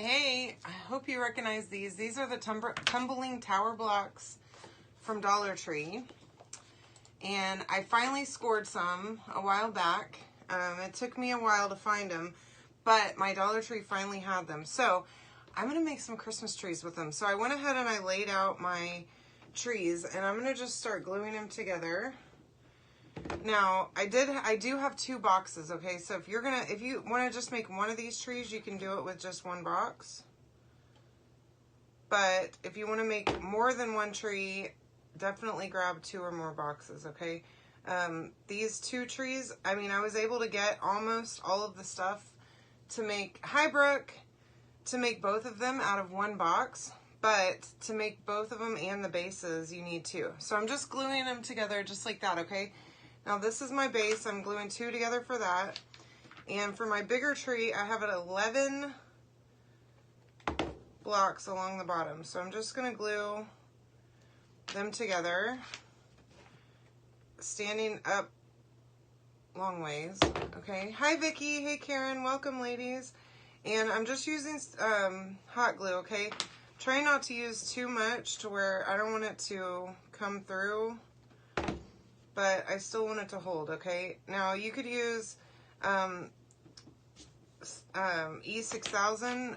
Hey, I hope you recognize these. These are the tumbling tower blocks from Dollar Tree. And I finally scored some a while back. It took me a while to find them, but my Dollar Tree finally had them. So I'm going to make some Christmas trees with them. So I went ahead and I laid out my trees, and I'm going to just start gluing them together. Now, I do have 2 boxes, okay? So if you want to just make one of these trees, you can do it with just 1 box. But if you want to make more than 1 tree, definitely grab 2 or more boxes, okay? These 2 trees, I mean, I was able to get almost all of the stuff to make, hi Brooke, to make both of them out of 1 box. But to make both of them and the bases, you need 2. So I'm just gluing them together just like that, okay? Now this is my base. I'm gluing 2 together for that. And for my bigger tree, I have 11 blocks along the bottom. So I'm just going to glue them together, standing up long ways. Okay. Hi Vicki. Hey Karen. Welcome ladies. And I'm just using hot glue, okay? Try not to use too much to where I don't want it to come through, but I still want it to hold, okay? Now, you could use E6000,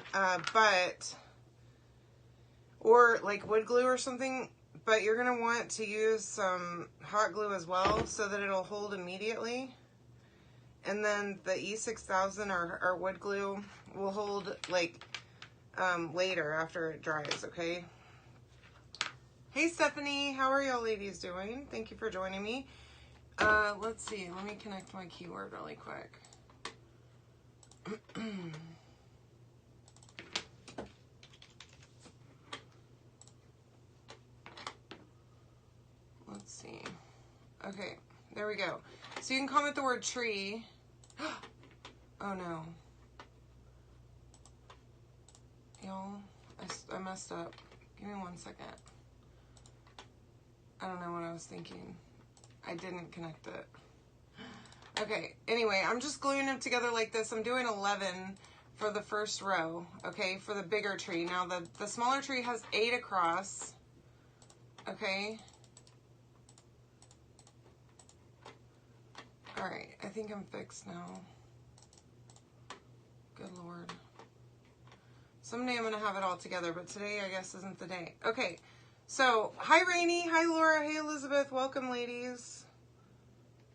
or like wood glue or something, but you're going to want to use some hot glue as well so that it'll hold immediately. And then the E6000 or wood glue will hold like later after it dries, okay? Hey Stephanie, how are y'all ladies doing? Thank you for joining me. Let's see, let me connect my keyword really quick. Let's see. Okay, there we go. So you can comment the word tree. Oh no. Y'all, I messed up. Give me 1 second. I don't know what I was thinking. I didn't connect it. Okay, anyway, I'm just gluing them together like this. I'm doing 11 for the first row, okay, for the bigger tree. Now, the smaller tree has 8 across, okay? All right, I think I'm fixed now. Good Lord. Someday I'm going to have it all together, but today I guess isn't the day. Okay. So, hi Rainy, hi Laura, hey Elizabeth, welcome ladies.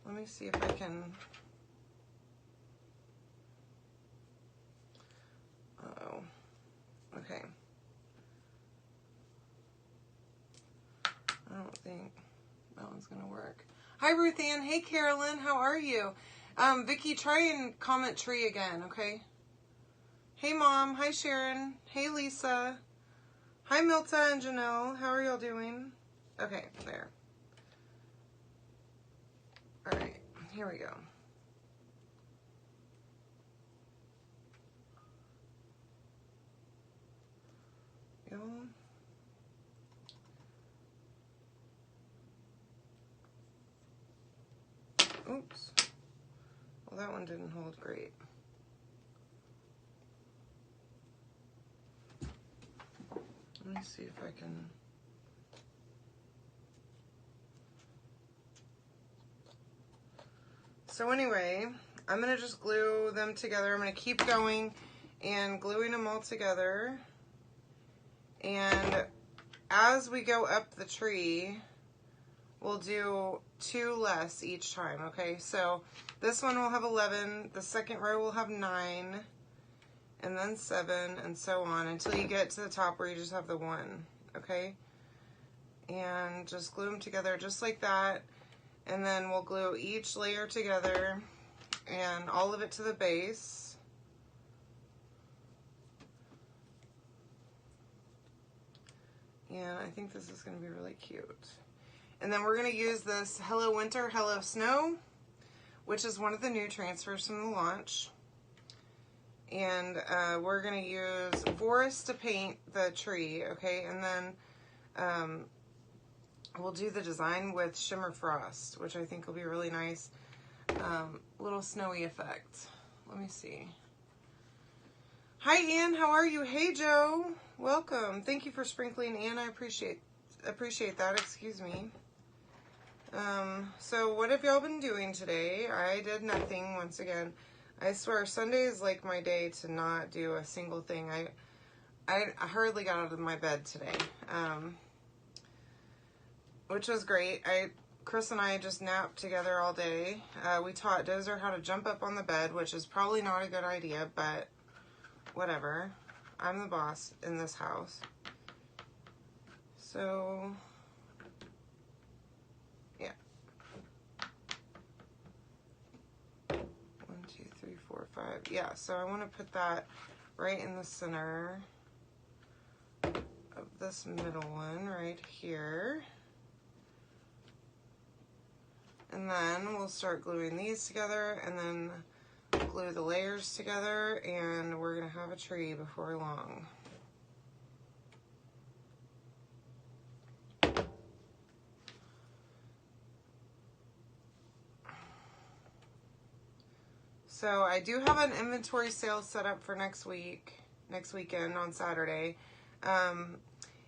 Let me see if I can, uh-oh, okay. I don't think that one's gonna work. Hi Ruth Ann, hey Carolyn, how are you? Vicki, try and comment tree again, okay? Hey Mom, hi Sharon, hey Lisa. Hi Milta and Janelle, how are y'all doing? Okay, there. All right, here we go. Oops. Well, that one didn't hold great. Let me see if I can. So anyway, I'm going to just glue them together. I'm going to keep going and gluing them all together. And as we go up the tree, we'll do 2 less each time, okay? So this one will have 11, the second row will have 9, and then 7, and so on, until you get to the top where you just have the 1, okay? And just glue them together just like that. And then we'll glue each layer together and all of it to the base. And I think this is going to be really cute. And then we're going to use this Hello Winter, Hello Snow, which is one of the new transfers from the launch. And we're going to use Forest to paint the tree, okay? And then we'll do the design with Shimmer Frost, which I think will be really nice. Little snowy effect. Let me see. Hi, Ann. How are you? Hey, Joe. Welcome. Thank you for sprinkling, Ann. I appreciate that. Excuse me. So what have y'all been doing today? I did nothing once again. I swear Sunday is like my day to not do a single thing. I hardly got out of my bed today, which was great. Chris and I just napped together all day. We taught Dozer how to jump up on the bed, which is probably not a good idea, but whatever. I'm the boss in this house. So, yeah. 1, 2, 3, 4, 5. Yeah, so I want to put that right in the center of this middle one right here. And then we'll start gluing these together and then glue the layers together, and we're going to have a tree before long. So I do have an inventory sale set up for next weekend on Saturday. And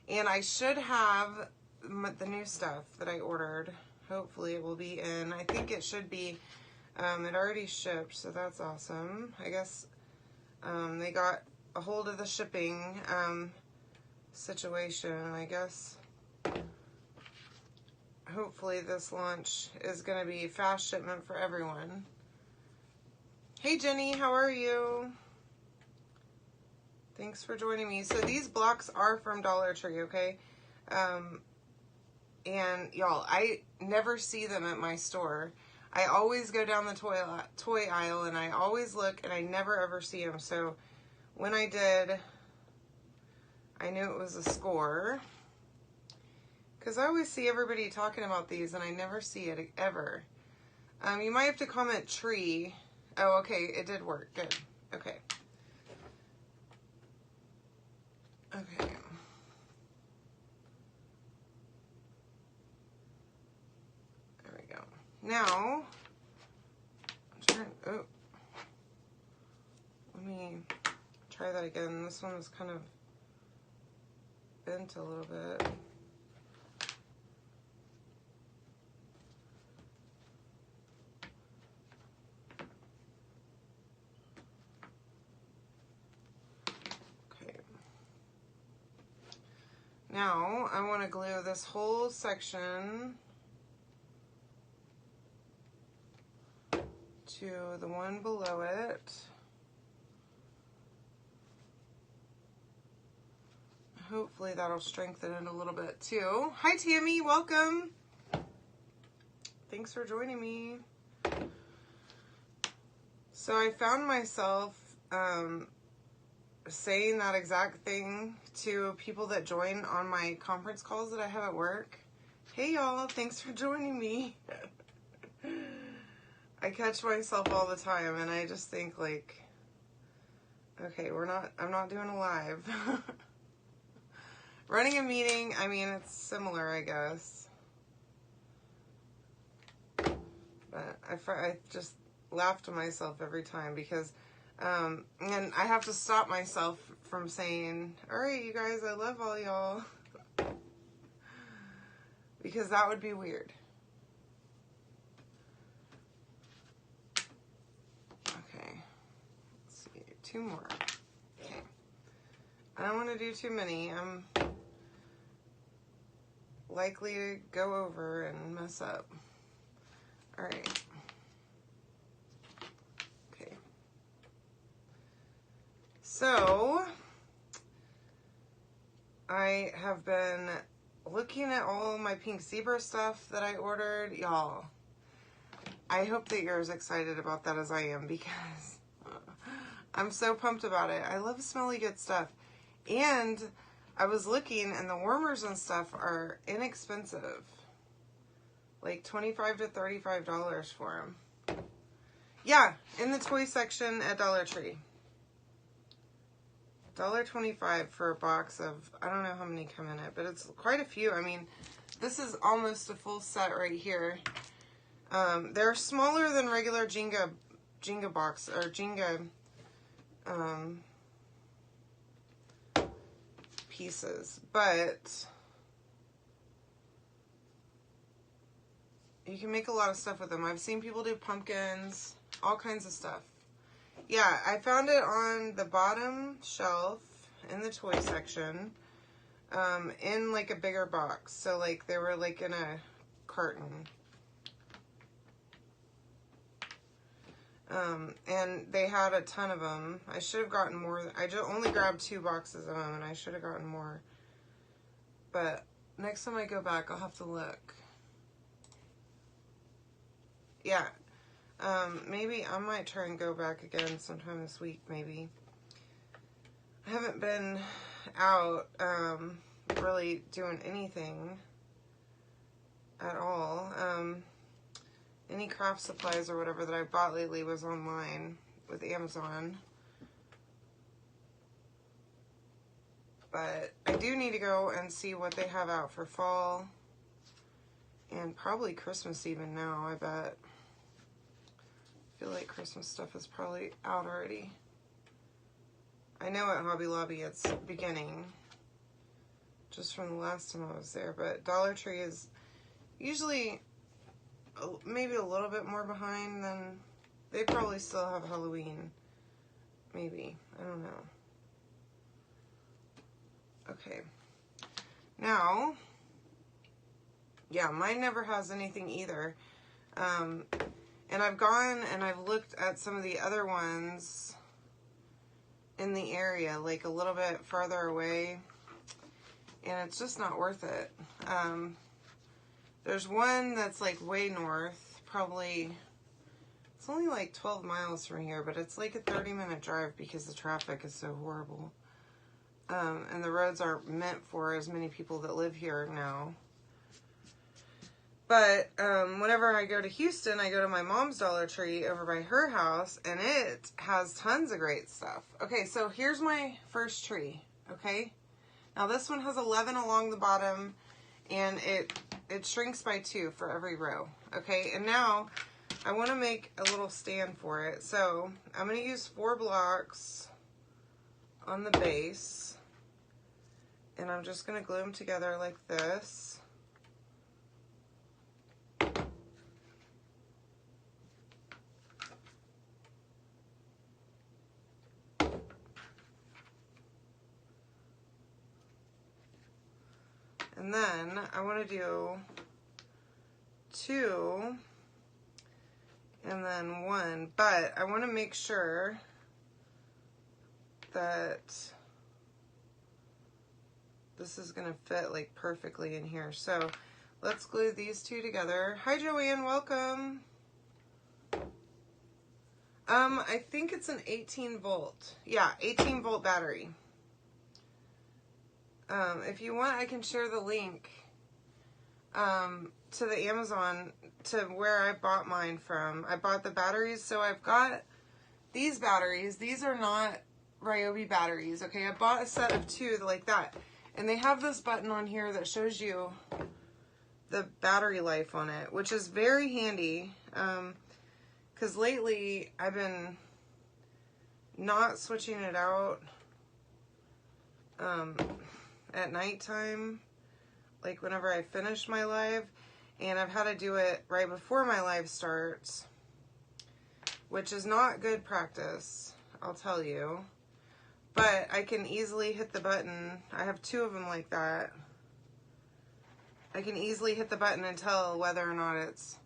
I should have the new stuff that I ordered. Hopefully it will be in. I think it should be. It already shipped, so that's awesome. I guess they got a hold of the shipping situation. I guess hopefully this launch is going to be fast shipment for everyone. Hey Jenny, how are you? Thanks for joining me. So these blocks are from Dollar Tree, okay? And y'all, I never see them at my store. I always go down the toy aisle and I always look and I never ever see them. So when I did, I knew it was a score. Because I always see everybody talking about these and I never see it ever. You might have to comment tree. Oh, okay, it did work. Good. Okay. Okay. There we go. Now, oh, let me try that again. This one was kind of bent a little bit. Now, I want to glue this whole section to the one below it. Hopefully that'll strengthen it a little bit too. Hi Tammy, welcome. Thanks for joining me. So I found myself saying that exact thing to people that join on my conference calls that I have at work. Hey y'all, thanks for joining me. I catch myself all the time and I just think like, okay, I'm not doing a live. Running a meeting, I mean, it's similar, I guess. But I just laugh to myself every time because and I have to stop myself from saying, all right, you guys, I love all y'all. Because that would be weird. Okay. Let's see. 2 more. Okay. I don't want to do too many. I'm likely to go over and mess up. All right. So, I have been looking at all my pink zebra stuff that I ordered. Y'all, I hope that you're as excited about that as I am because I'm so pumped about it. I love smelly good stuff. And I was looking and the warmers and stuff are inexpensive. Like $25 to $35 for them. Yeah, in the toy section at Dollar Tree. $1.25 for a box of, I don't know how many come in it, but it's quite a few. I mean, this is almost a full set right here. They're smaller than regular Jenga box, or Jenga pieces, but you can make a lot of stuff with them. I've seen people do pumpkins, all kinds of stuff. Yeah, I found it on the bottom shelf in the toy section, in like a bigger box. So like they were like in a carton. And they had a ton of them. I should have gotten more. I just only grabbed 2 boxes of them, and I should have gotten more. But next time I go back, I'll have to look. Yeah. Maybe I might try and go back again sometime this week, maybe. I haven't been out, really doing anything at all. Any craft supplies or whatever that I bought lately was online with Amazon. But I do need to go and see what they have out for fall. And probably Christmas even now, I bet. I feel like Christmas stuff is probably out already. I know at Hobby Lobby it's beginning, just from the last time I was there, but Dollar Tree is usually maybe a little bit more behind than, they probably still have Halloween, maybe, I don't know. Okay, now, yeah, mine never has anything either, and I've gone and I've looked at some of the other ones in the area, like a little bit farther away, and it's just not worth it. There's one that's like way north, probably, it's only like 12 miles from here, but it's like a 30-minute drive because the traffic is so horrible. And the roads aren't meant for as many people that live here now. But whenever I go to Houston, I go to my mom's Dollar Tree over by her house, and it has tons of great stuff. Okay, so here's my first tree, okay? Now this one has 11 along the bottom, and it shrinks by 2 for every row, okay? And now I want to make a little stand for it. So I'm going to use 4 blocks on the base, and I'm just going to glue them together like this. And then I want to do 2 and then 1, but I want to make sure that this is going to fit like perfectly in here. So let's glue these 2 together. Hi Joanne, welcome. I think it's an 18 volt. Yeah, 18 volt battery. If you want, I can share the link to the Amazon, to where I bought mine from. I bought the batteries, so I've got these batteries. These are not Ryobi batteries, okay? I bought a set of 2 like that, and they have this button on here that shows you the battery life on it, which is very handy, because lately I've been not switching it out at nighttime, like whenever I finish my live, and I've had to do it right before my live starts, which is not good practice, I'll tell you, but I can easily hit the button. I have 2 of them like that. I can easily hit the button and tell whether or not it's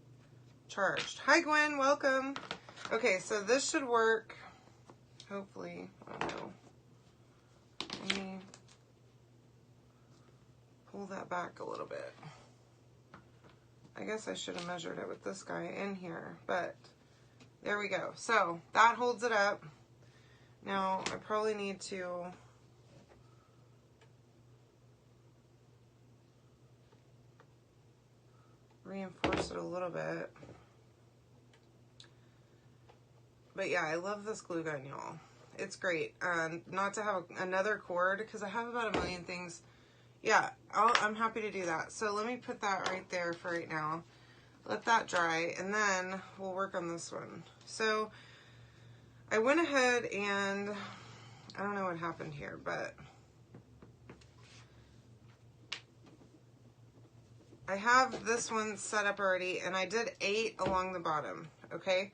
charged. Hi Gwen, welcome. Okay, so this should work, hopefully. I don't know. Let me pull that back a little bit. I guess I should have measured it with this guy in here, but there we go. So that holds it up. Now I probably need to reinforce it a little bit. But yeah, I love this glue gun, y'all. It's great. Not to have another cord, because I have about a million things. Yeah, I'm happy to do that. So let me put that right there for right now. Let that dry, and then we'll work on this one. So I went ahead and, I don't know what happened here, but I have this one set up already, and I did 8 along the bottom, okay?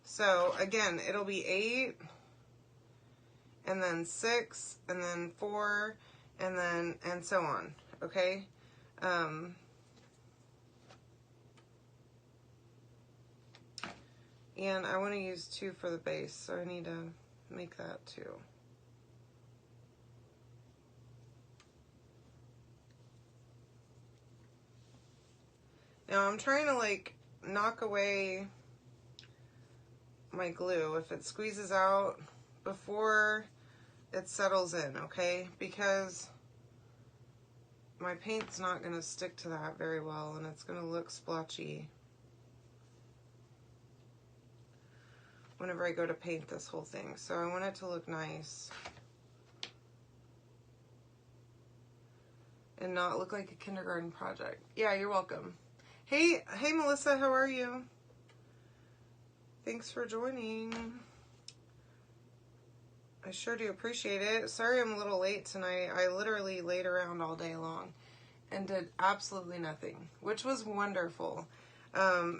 So again, it'll be 8, and then 6, and then 4, and so on, okay? And I want to use 2 for the base, so I need to make that 2. Now I'm trying to like knock away my glue if it squeezes out before it settles in, okay? Because my paint's not going to stick to that very well, and it's going to look splotchy whenever I go to paint this whole thing. So I want it to look nice and not look like a kindergarten project. Yeah, you're welcome. Hey Melissa, how are you? Thanks for joining. I sure do appreciate it. Sorry I'm a little late tonight. I literally laid around all day long and did absolutely nothing, which was wonderful. I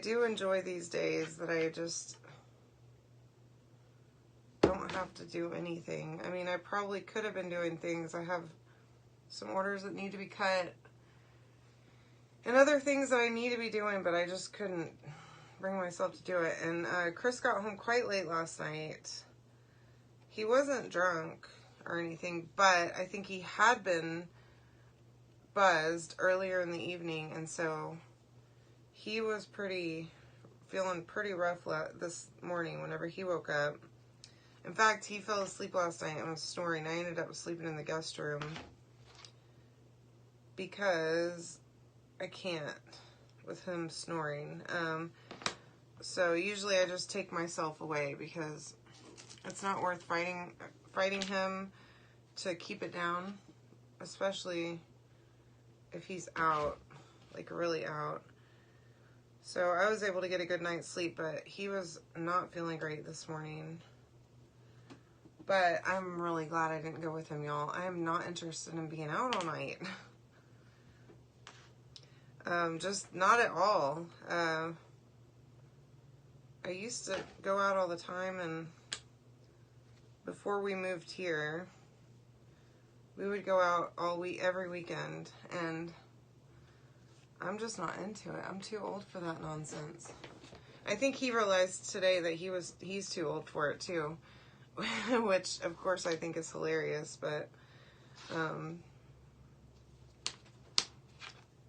do enjoy these days that I just don't have to do anything. I mean, I probably could have been doing things. I have some orders that need to be cut and other things that I need to be doing, but I just couldn't bring myself to do it. And Chris got home quite late last night. He wasn't drunk or anything, but I think he had been buzzed earlier in the evening, and so he was feeling pretty rough this morning whenever he woke up. In fact, he fell asleep last night and was snoring. I ended up sleeping in the guest room because I can't with him snoring. So usually I just take myself away because it's not worth fighting him to keep it down, especially if he's out, like really out. So I was able to get a good night's sleep, but he was not feeling great this morning. But I'm really glad I didn't go with him, y'all. I am not interested in being out all night. Just not at all. I used to go out all the time, and before we moved here, we would go out every weekend, and I'm just not into it. I'm too old for that nonsense. I think he realized today that he's too old for it too, which of course I think is hilarious, but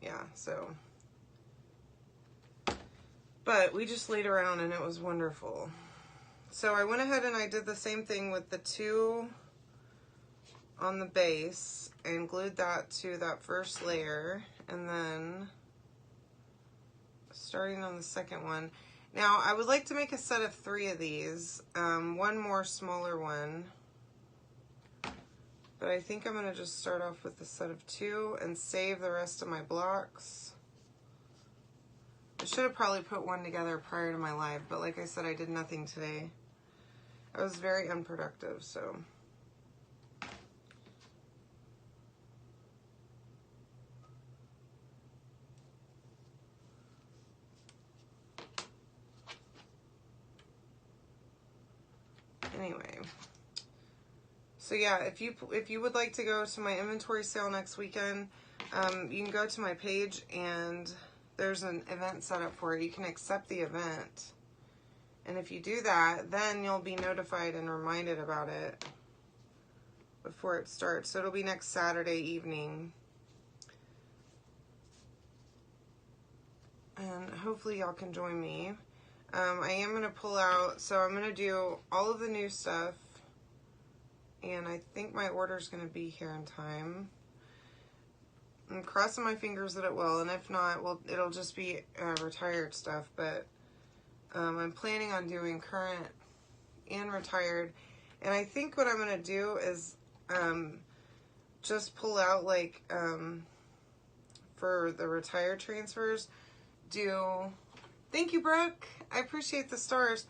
yeah, so. But we just laid around and it was wonderful. So I went ahead and I did the same thing with the 2 on the base and glued that to that first layer, and then starting on the second one. Now I would like to make a set of 3 of these, one more smaller one, but I think I'm going to just start off with a set of 2 and save the rest of my blocks. I should have probably put one together prior to my live, but like I said, I did nothing today. I was very unproductive, so. Anyway. So yeah, if you would like to go to my inventory sale next weekend, you can go to my page and there's an event set up for it. You can accept the event. And if you do that, then you'll be notified and reminded about it before it starts. So it'll be next Saturday evening. And hopefully y'all can join me. I am going to pull out, so I'm going to do all of the new stuff. And I think my order's going to be here in time. I'm crossing my fingers that it will, and if not, well, it'll just be retired stuff, but I'm planning on doing current and retired, and I think what I'm going to do is just pull out, like, for the retired transfers, thank you, Brooke, I appreciate the stars,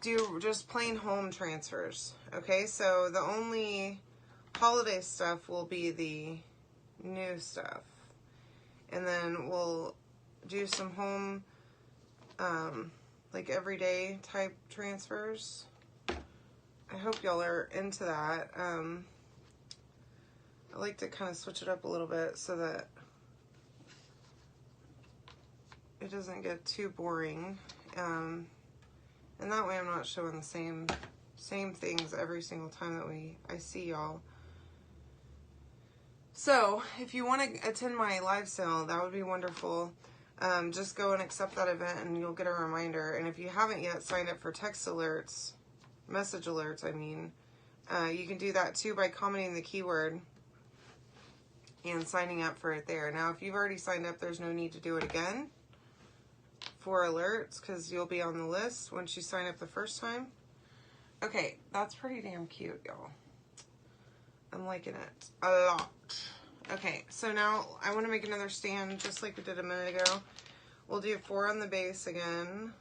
do just plain home transfers, okay, so the only holiday stuff will be the new stuff. And then we'll do some home, like everyday type transfers. I hope y'all are into that. I like to kind of switch it up a little bit so that it doesn't get too boring. And that way I'm not showing the same things every single time that I see y'all. So if you want to attend my live sale, that would be wonderful. Just go and accept that event and you'll get a reminder. And if you haven't yet signed up for text alerts, message alerts, I mean, you can do that too by commenting the keyword and signing up for it there. Now, if you've already signed up, there's no need to do it again for alerts because you'll be on the list once you sign up the first time. Okay, that's pretty damn cute, y'all. I'm liking it a lot. Okay, so now I want to make another stand just like we did a minute ago. We'll do 4 on the base again.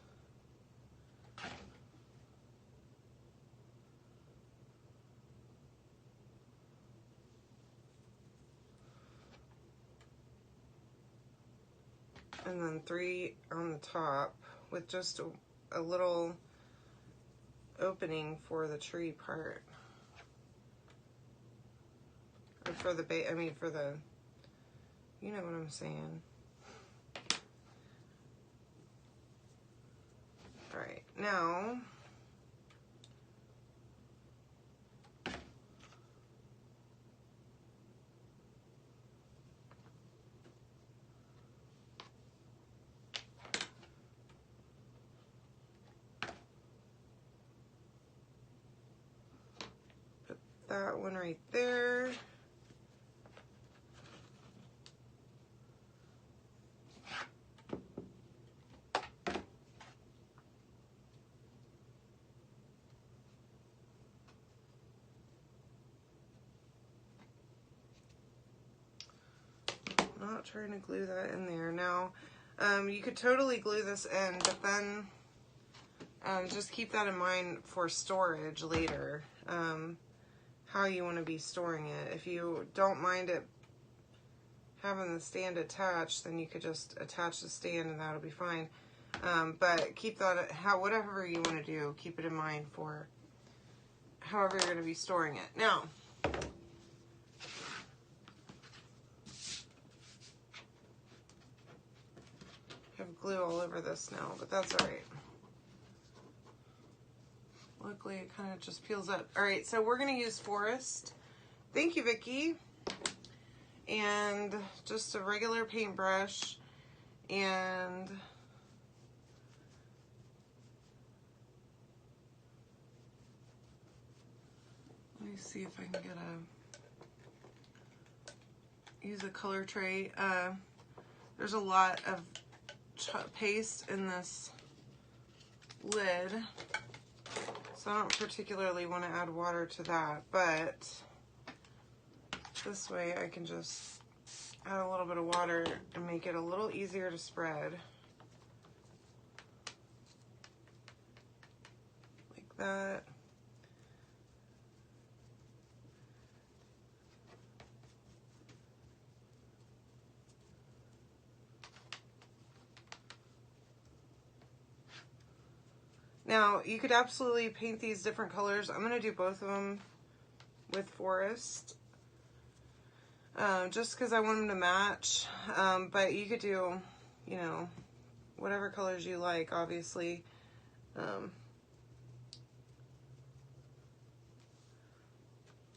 And then 3 on the top with just a little opening for the tree part. Or for the base, I mean for the, you know what I'm saying. Alright, now put that one right there. Not trying to glue that in there. Now, you could totally glue this in, but then just keep that in mind for storage later. How you want to be storing it. If you don't mind it having the stand attached, then you could just attach the stand and that'll be fine. But keep that, whatever you want to do, keep it in mind for however you're going to be storing it. Now, I have glue all over this now, but that's alright. Luckily, it kind of just peels up. Alright, so we're going to use Forest. Thank you, Vicki. And just a regular paintbrush. And let me see if I can get use a color tray. There's a lot of paste in this lid. So I don't particularly want to add water to that, but this way I can just add a little bit of water and make it a little easier to spread. Like that. Now, you could absolutely paint these different colors. I'm going to do both of them with Forest. Just because I want them to match. But you could do, you know, whatever colors you like, obviously.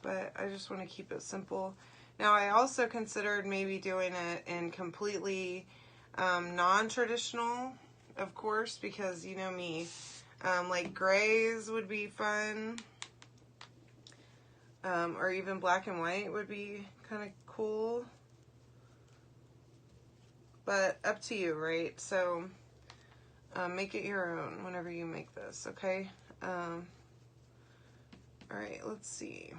But I just want to keep it simple. Now, I also considered maybe doing it in completely non-traditional, of course, because you know me. Like grays would be fun. Or even black and white would be kind of cool. But up to you, right? So make it your own whenever you make this, okay? Alright, let's see.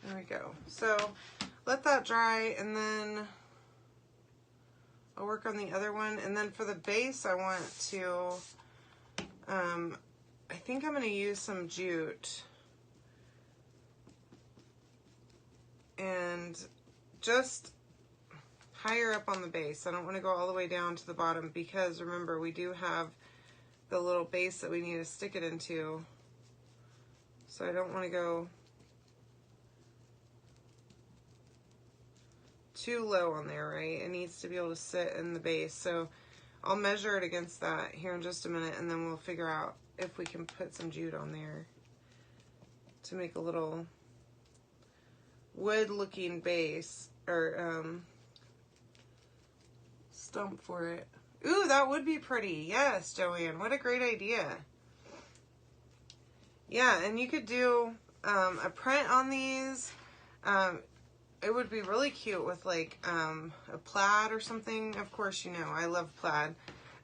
There we go. So let that dry, and then I'll work on the other one. And then for the base, I want to, I think I'm going to use some jute. And just higher up on the base. I don't want to go all the way down to the bottom because remember, we do have the little base that we need to stick it into. So I don't want to go too low on there, right? It needs to be able to sit in the base. So I'll measure it against that here in just a minute, and then we'll figure out if we can put some jute on there to make a little wood looking base or stump for it. Ooh, that would be pretty. Yes, Joanne, what a great idea. Yeah, and you could do a print on these. It would be really cute with like a plaid or something. Of course, you know, I love plaid.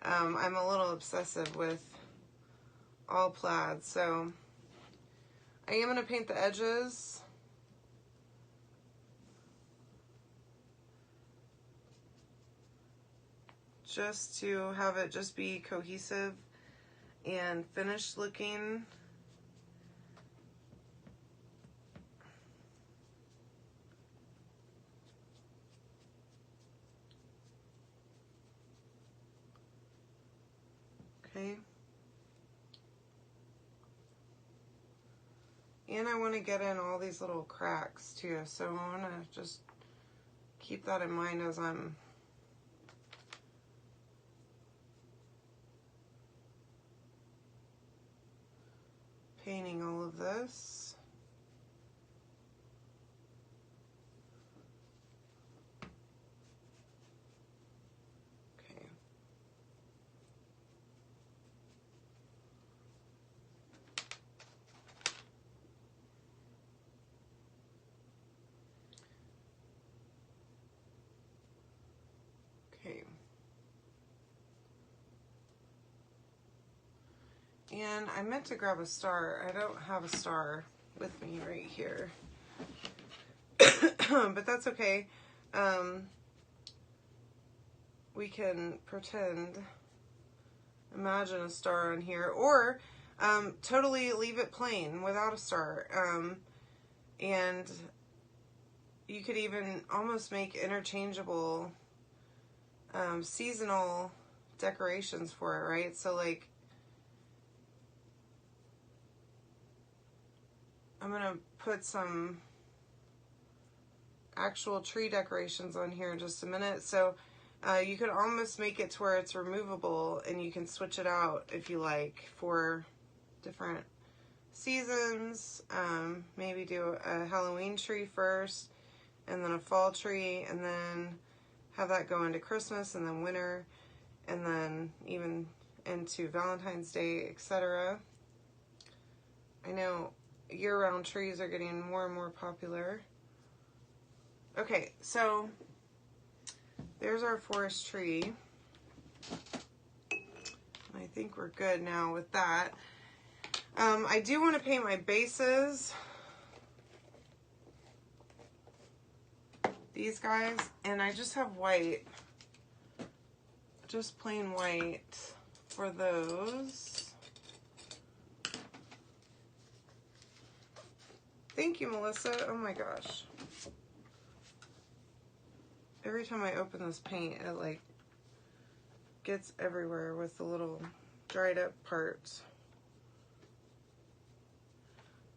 I'm a little obsessive with all plaid, so I am going to paint the edges. Just to have it just be cohesive and finished looking. Okay. And I want to get in all these little cracks too, so I want to just keep that in mind as I'm painting all of this. Okay. Okay. And I meant to grab a star. I don't have a star with me right here. But that's okay. We can pretend, imagine a star on here, or totally leave it plain without a star. And you could even almost make interchangeable seasonal decorations for it, right? So like, I'm gonna put some actual tree decorations on here in just a minute. So you could almost make it to where it's removable and you can switch it out if you like for different seasons. Maybe do a Halloween tree first and then a fall tree, and then have that go into Christmas and then winter, and then even into Valentine's Day, etc. I know year-round trees are getting more and more popular. Okay, so there's our forest tree. I think we're good now with that. I do want to paint my bases. These guys, and I just have white. Just plain white for those. Thank you, Melissa. Oh my gosh. Every time I open this paint, it like gets everywhere with the little dried up parts.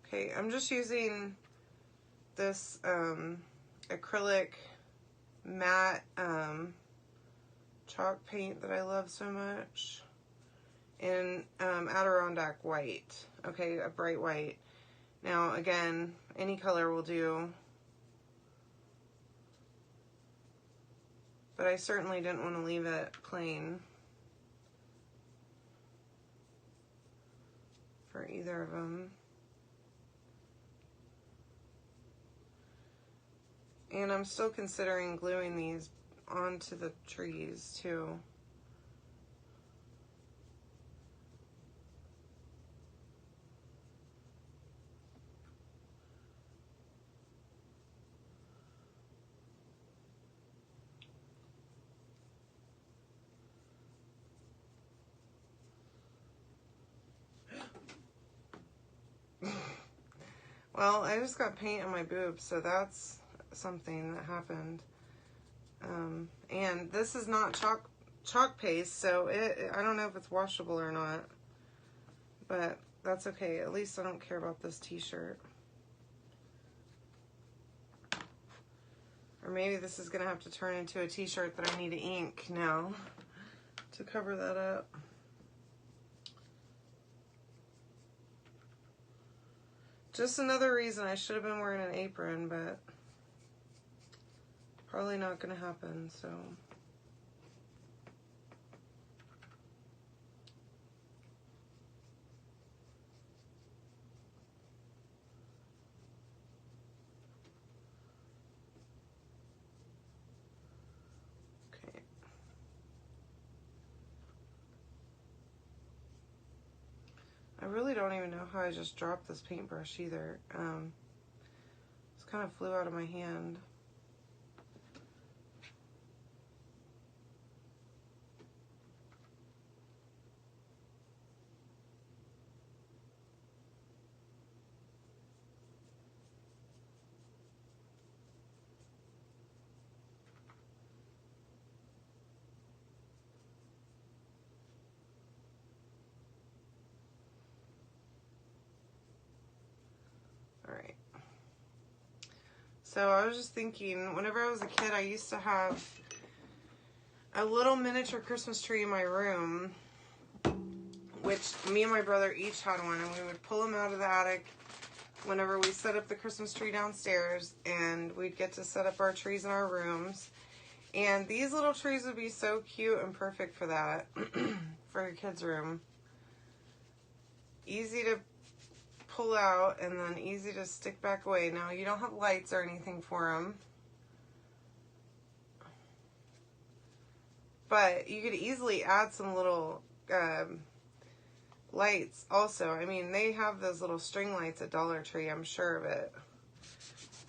Okay, I'm just using this acrylic matte chalk paint that I love so much, and Adirondack white. Okay, a bright white. Now again, any color will do, but I certainly didn't want to leave it plain for either of them. And I'm still considering gluing these onto the trees too. Well, I just got paint on my boobs, so that's something that happened. And this is not chalk paste, so I don't know if it's washable or not. But that's okay. At least I don't care about this t-shirt. Or maybe this is going to have to turn into a t-shirt that I need to ink now to cover that up. Just another reason I should have been wearing an apron, but probably not going to happen, so. Okay. I really don't even know how I just dropped this paintbrush either. It kind of flew out of my hand. Alright. So I was just thinking, whenever I was a kid, I used to have a little miniature Christmas tree in my room, which me and my brother each had one, and we would pull them out of the attic whenever we set up the Christmas tree downstairs, and we'd get to set up our trees in our rooms. And these little trees would be so cute and perfect for that, for your kid's room. Easy to pull out and then easy to stick back away. Now, you don't have lights or anything for them, but you could easily add some little lights also. I mean, they have those little string lights at Dollar Tree, I'm sure of it,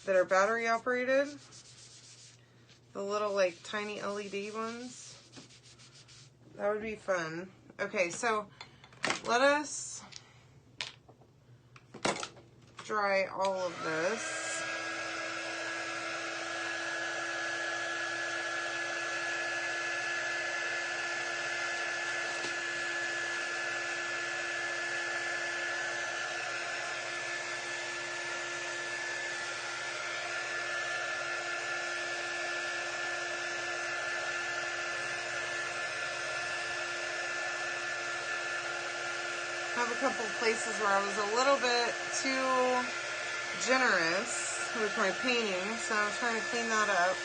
that are battery operated. The little like tiny LED ones. That would be fun. Okay, so let us dry all of this. I have a couple places where I was a little bit too generous with my painting, so I'm trying to clean that up.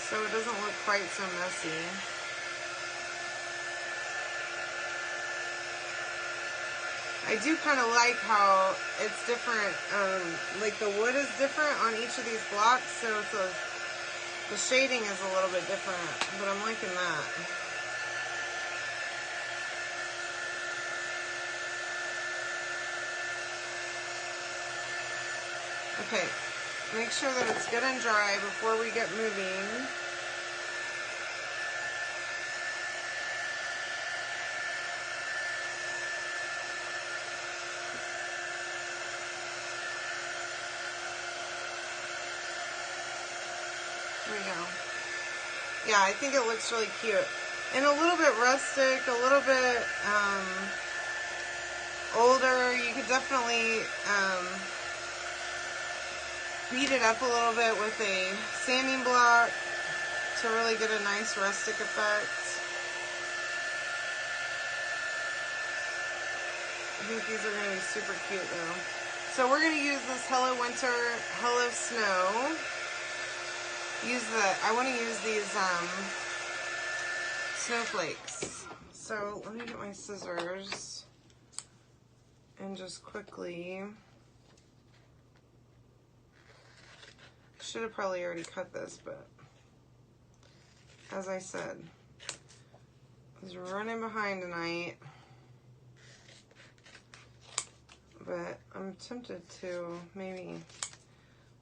So it doesn't look quite so messy. I do kind of like how it's different, like the wood is different on each of these blocks, so the shading is a little bit different, but I'm liking that. Okay, make sure that it's good and dry before we get moving. There we go. Yeah, I think it looks really cute. And a little bit rustic, a little bit older. You could definitely beat it up a little bit with a sanding block to really get a nice rustic effect. I think these are going to be super cute though. So we're going to use this Hello Winter, Hello Snow. I want to use these snowflakes. So let me get my scissors and just quickly, should have probably already cut this, but as I said, I was running behind tonight, but I'm tempted to maybe,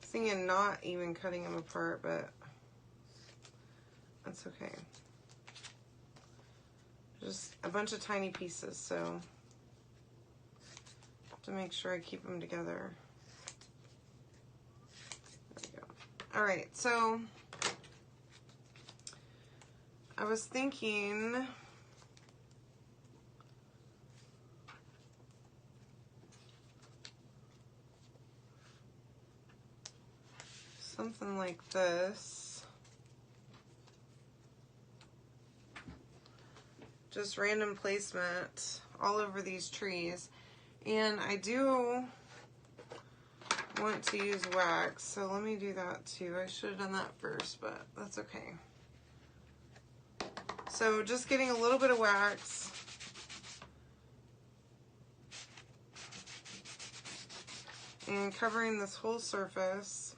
thinking not even cutting them apart, but that's okay. Just a bunch of tiny pieces, so I have to make sure I keep them together. There we go. All right, so I was thinking something like this. Just random placement all over these trees. And I do want to use wax, so let me do that too. I should have done that first, but that's okay. So just getting a little bit of wax. And covering this whole surface.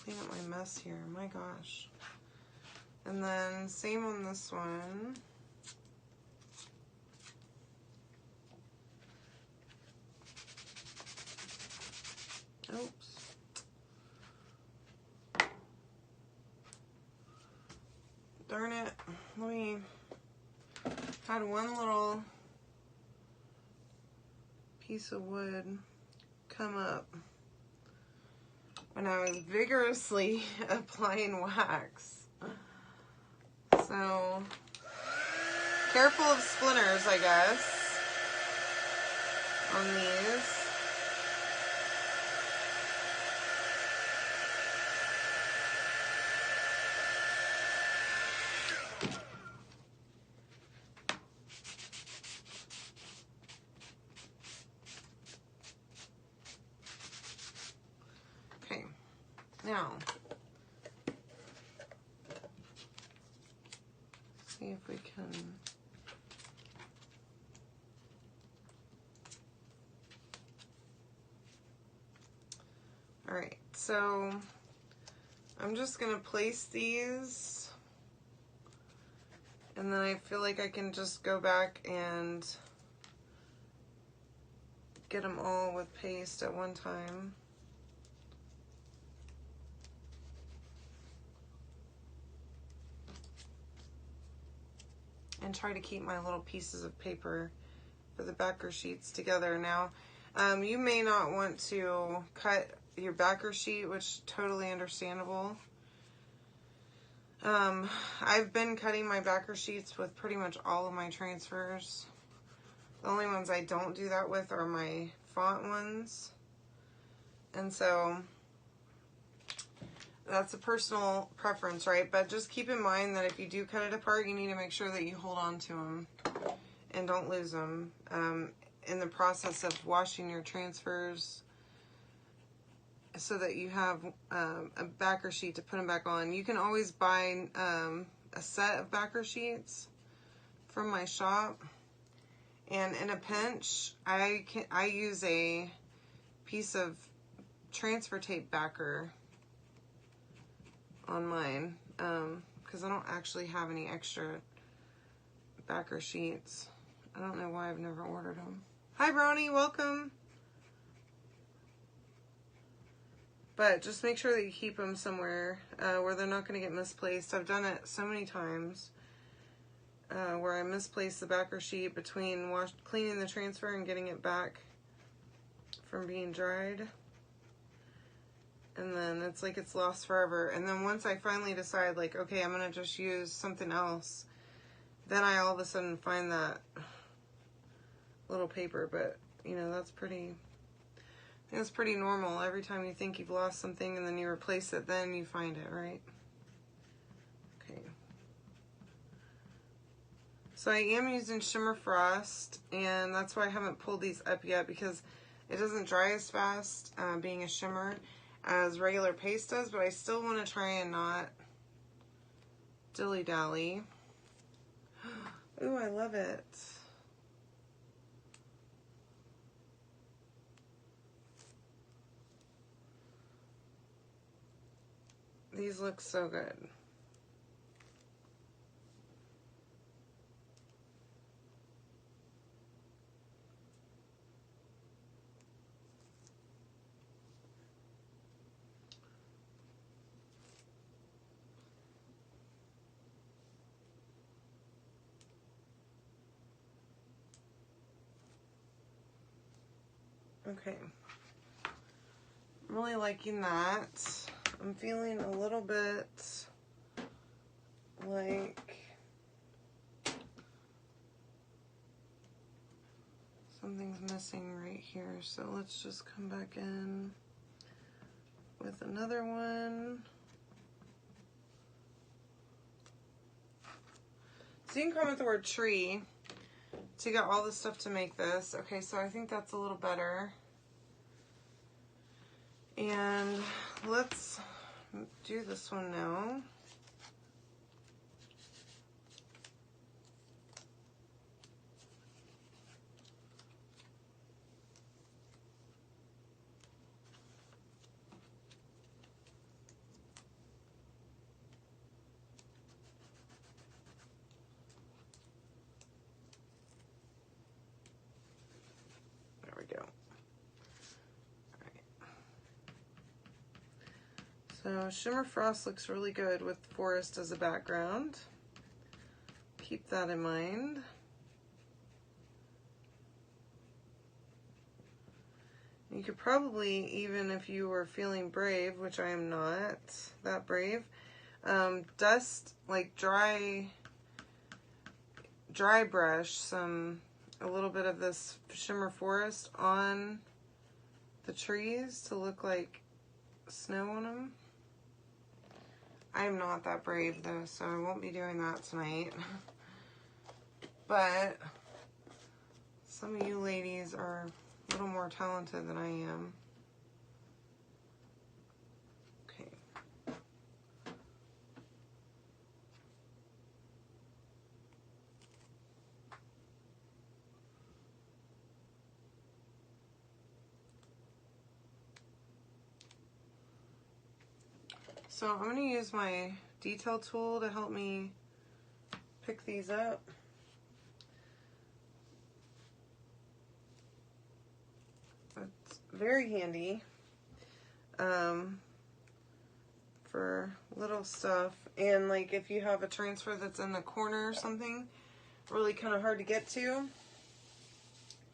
Clean up my mess here, my gosh. And then same on this one. Oops. Darn it. Let me, had one little piece of wood come up when I was vigorously applying wax. So, careful of splinters, I guess, on these. Okay, now, see if we can all right, so I'm just gonna place these, and then I feel like I can just go back and get them all with paste at one time. And try to keep my little pieces of paper for the backer sheets together. Now, you may not want to cut your backer sheet, which is totally understandable. I've been cutting my backer sheets with pretty much all of my transfers. The only ones I don't do that with are my font ones. And so that's a personal preference, right? But just keep in mind that if you do cut it apart, you need to make sure that you hold on to them and don't lose them in the process of washing your transfers, so that you have a backer sheet to put them back on. You can always buy a set of backer sheets from my shop, and in a pinch, I use a piece of transfer tape backer on mine, because I don't actually have any extra backer sheets. I don't know why I've never ordered them. Hi Brony, welcome. But just make sure that you keep them somewhere where they're not going to get misplaced. I've done it so many times where I misplaced the backer sheet between cleaning the transfer and getting it back from being dried. And then it's like it's lost forever. And then once I finally decide, like, okay, I'm going to just use something else, then I all of a sudden find that little paper. But, you know, that's pretty... I think it's pretty normal. Every time you think you've lost something and then you replace it, then you find it, right? Okay. So I am using Shimmer Frost, and that's why I haven't pulled these up yet, because it doesn't dry as fast, being a shimmer, as regular paste does, but I still want to try and not dilly-dally. Ooh, I love it. These look so good. Okay. I'm really liking that. I'm feeling a little bit like something's missing right here. So let's just come back in with another one. So you can comment the word tree to get all the stuff to make this. Okay, so I think that's a little better. And let's do this one now. There we go. So Shimmer Frost looks really good with forest as a background. Keep that in mind. You could probably, even if you were feeling brave, which I am not that brave, dust, like dry brush a little bit of this Shimmer Forest on the trees to look like snow on them. I am not that brave though, so I won't be doing that tonight. But some of you ladies are a little more talented than I am. Okay. So I'm going to use my detail tool to help me pick these up. It's very handy for little stuff. And like if you have a transfer that's in the corner or something, really kind of hard to get to,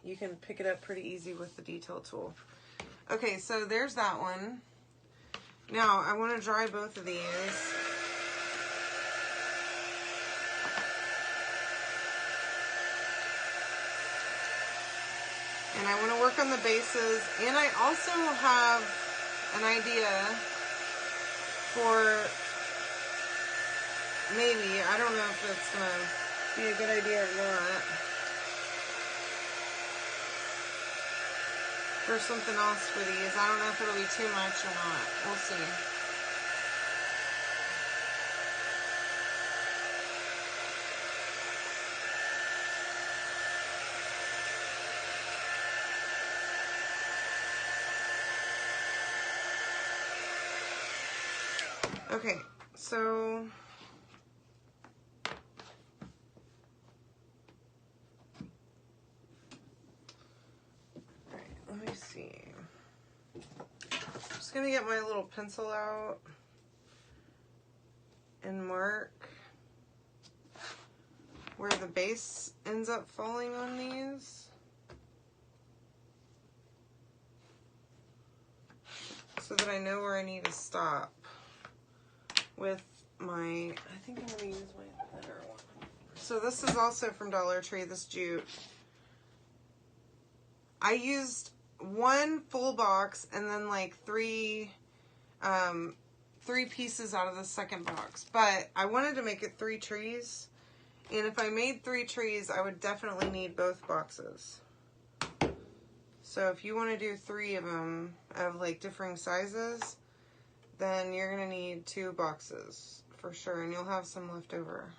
you can pick it up pretty easy with the detail tool. Okay, so there's that one. Now, I want to dry both of these. And I want to work on the bases. And I also have an idea for maybe, I don't know if it's going to be a good idea or not, for something else for these. I don't know if it'll be too much or not. We'll see. Okay, so let me see. I'm just gonna get my little pencil out and mark where the base ends up falling on these. So that I know where I need to stop with my, I think I'm gonna use my thinner one. So this is also from Dollar Tree, this jute. I used one full box and then like three pieces out of the second box. But I wanted to make it 3 trees. And if I made 3 trees, I would definitely need both boxes. So if you want to do 3 of them of like differing sizes, then you're going to need 2 boxes for sure. And you'll have some left over.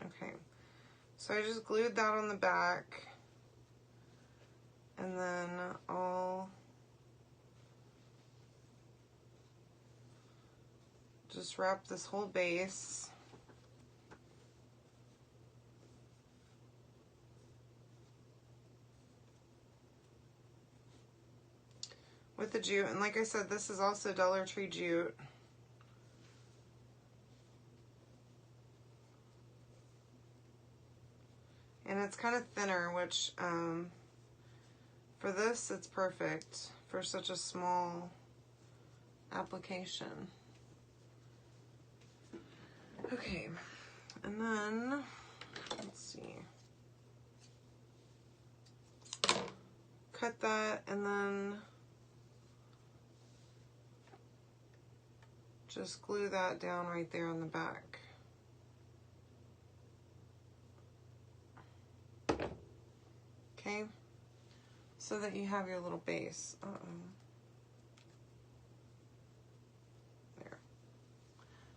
Okay, so I just glued that on the back, and then I'll just wrap this whole base. with the jute. And like I said, this is also Dollar Tree jute. And it's kind of thinner, which for this, it's perfect for such a small application. Okay, and then, let's see. Cut that, and then just glue that down right there on the back. Okay, so that you have your little base.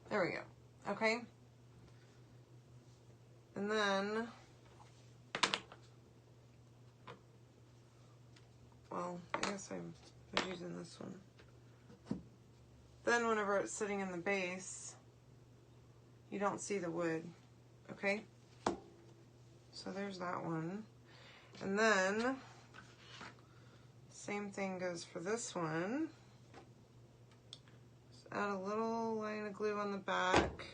There we go. Okay, and then, well, I guess I was using this one. Then whenever it's sitting in the base, you don't see the wood, okay? So there's that one. And then, same thing goes for this one. Just add a little line of glue on the back.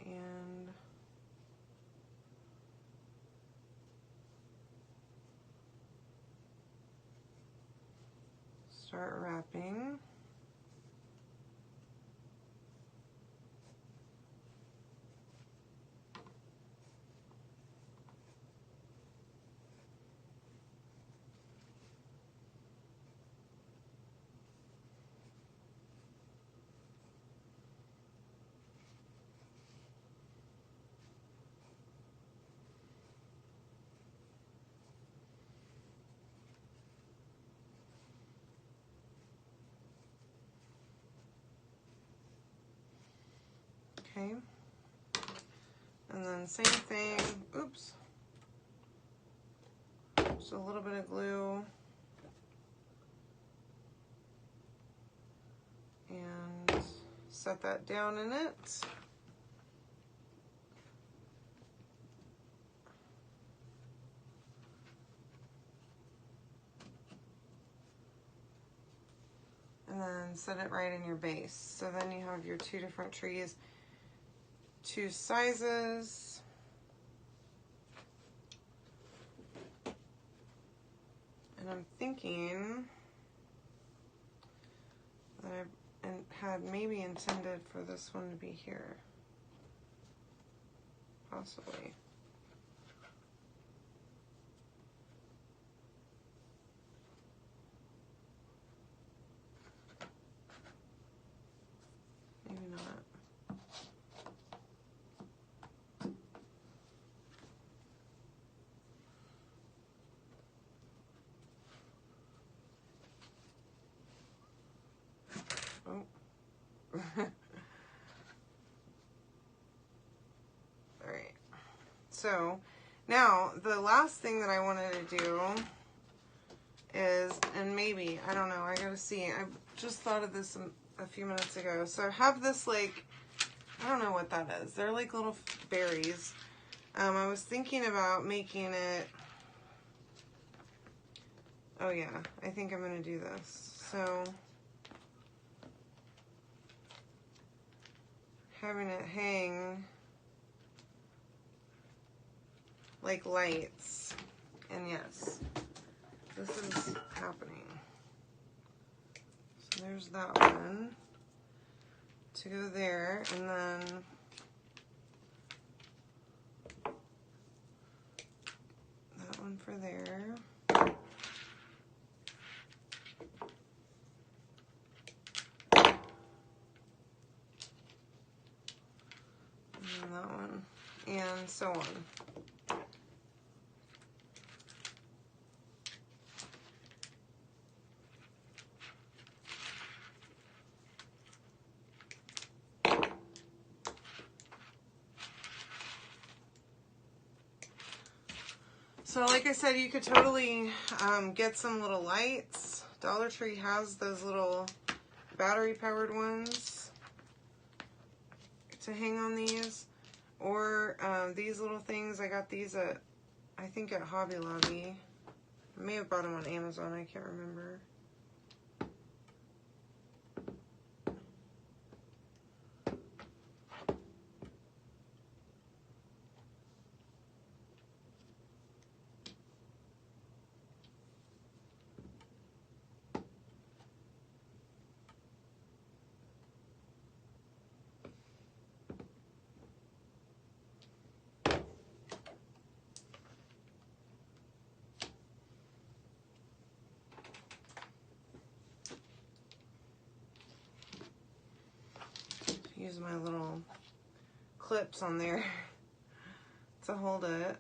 And start wrapping. Okay, and then same thing, oops, just a little bit of glue, and set that down in it. And then set it right in your base. So then you have your two different trees. Two sizes. And I'm thinking that I had maybe intended for this one to be here. Possibly. Maybe not. Alright, so now the last thing that I wanted to do is, and maybe, I don't know, I gotta see, I just thought of this a few minutes ago. So I have this, like, I don't know what that is. They're like little berries. I was thinking about making it, oh yeah, I think I'm gonna do this. So having it hang like lights, and yes, this is happening. So there's that one to go there, and then that one for there. And that one, and so on. So like I said, you could totally get some little lights. Dollar Tree has those little battery powered ones to hang on these. Or these little things, I got these at, I think at Hobby Lobby. I may have bought them on Amazon, I can't remember. Use my little clips on there to hold it.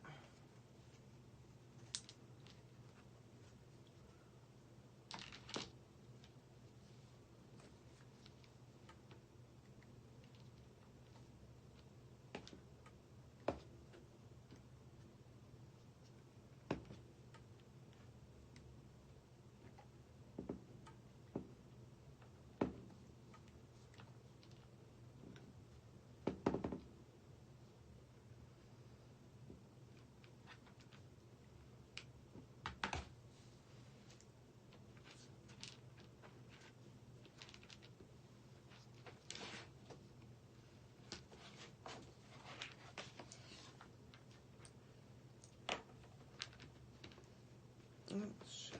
Oh, shit.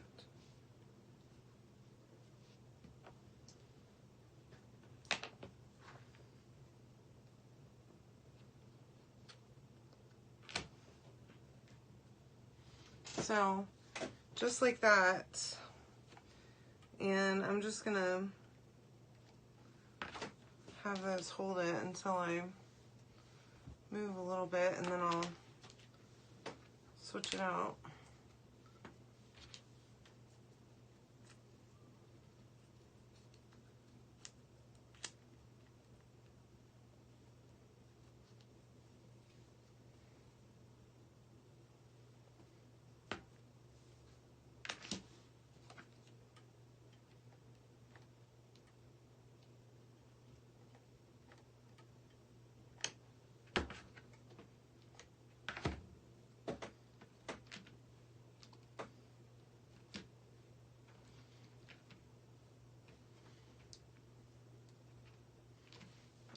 So, just like that, and I'm just gonna have those hold it until I move a little bit, and then I'll switch it out.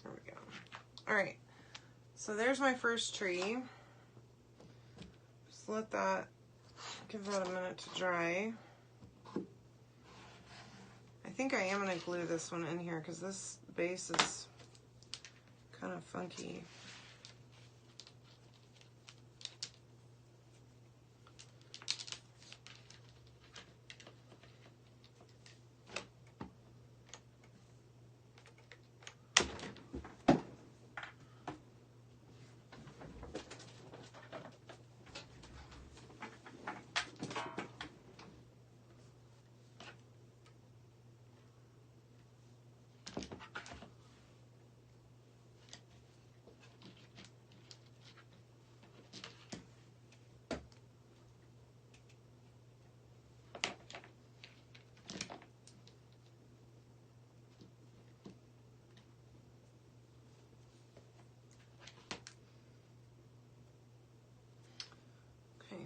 There we go. All right, so there's my first tree. Just let that, give that a minute to dry. I think I am going to glue this one in here because this base is kind of funky. Okay.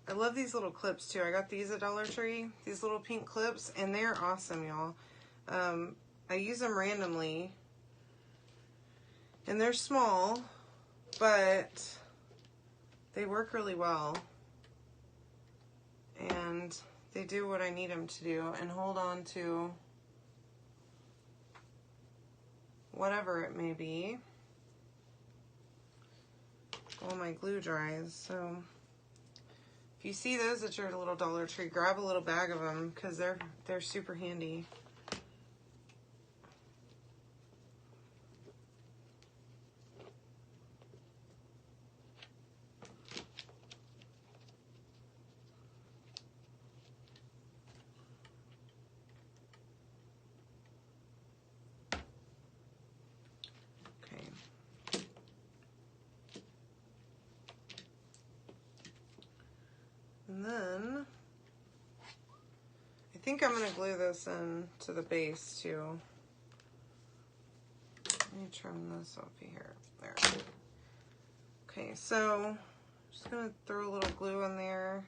I love these little clips too. I got these at Dollar Tree, these little pink clips, and they're awesome, y'all. I use them randomly, and they're small, but they work really well, and they do what I need them to do and hold on to whatever it may be while my glue dries. So if you see those at your little Dollar Tree, grab a little bag of them because they're super handy. And then I think I'm going to glue this in to the base too. Let me trim this off here. There. Okay, so I'm just going to throw a little glue in there.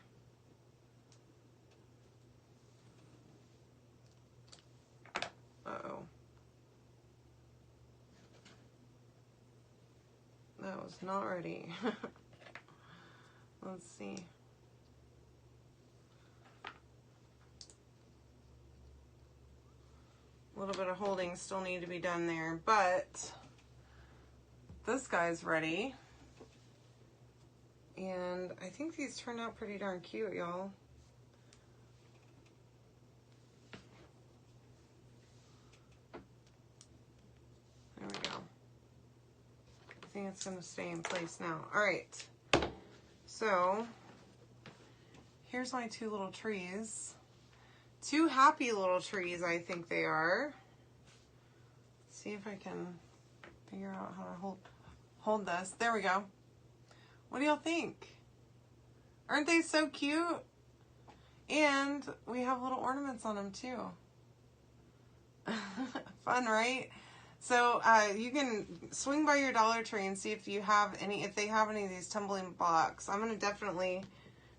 Uh-oh. That was not ready. Let's see. A little bit of holding still need to be done there, but this guy's ready. And I think these turned out pretty darn cute, y'all. There we go. I think it's going to stay in place now. All right. So here's my two little trees. Two happy little trees, I think they are. Let's see if I can figure out how to hold this. There we go. What do y'all think? Aren't they so cute? And we have little ornaments on them too. Fun, right? So you can swing by your Dollar Tree and see if you have any, if they have any of these tumbling blocks. I'm gonna definitely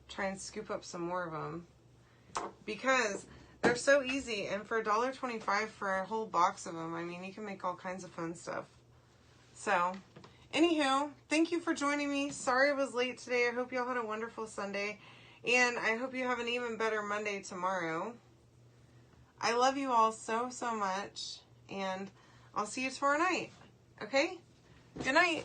try and scoop up some more of them because they're so easy. And for $1.25 for a whole box of them, I mean, you can make all kinds of fun stuff. So, anywho, thank you for joining me. Sorry it was late today. I hope y'all had a wonderful Sunday. And I hope you have an even better Monday tomorrow. I love you all so, so much. And I'll see you tomorrow night. Okay? Good night.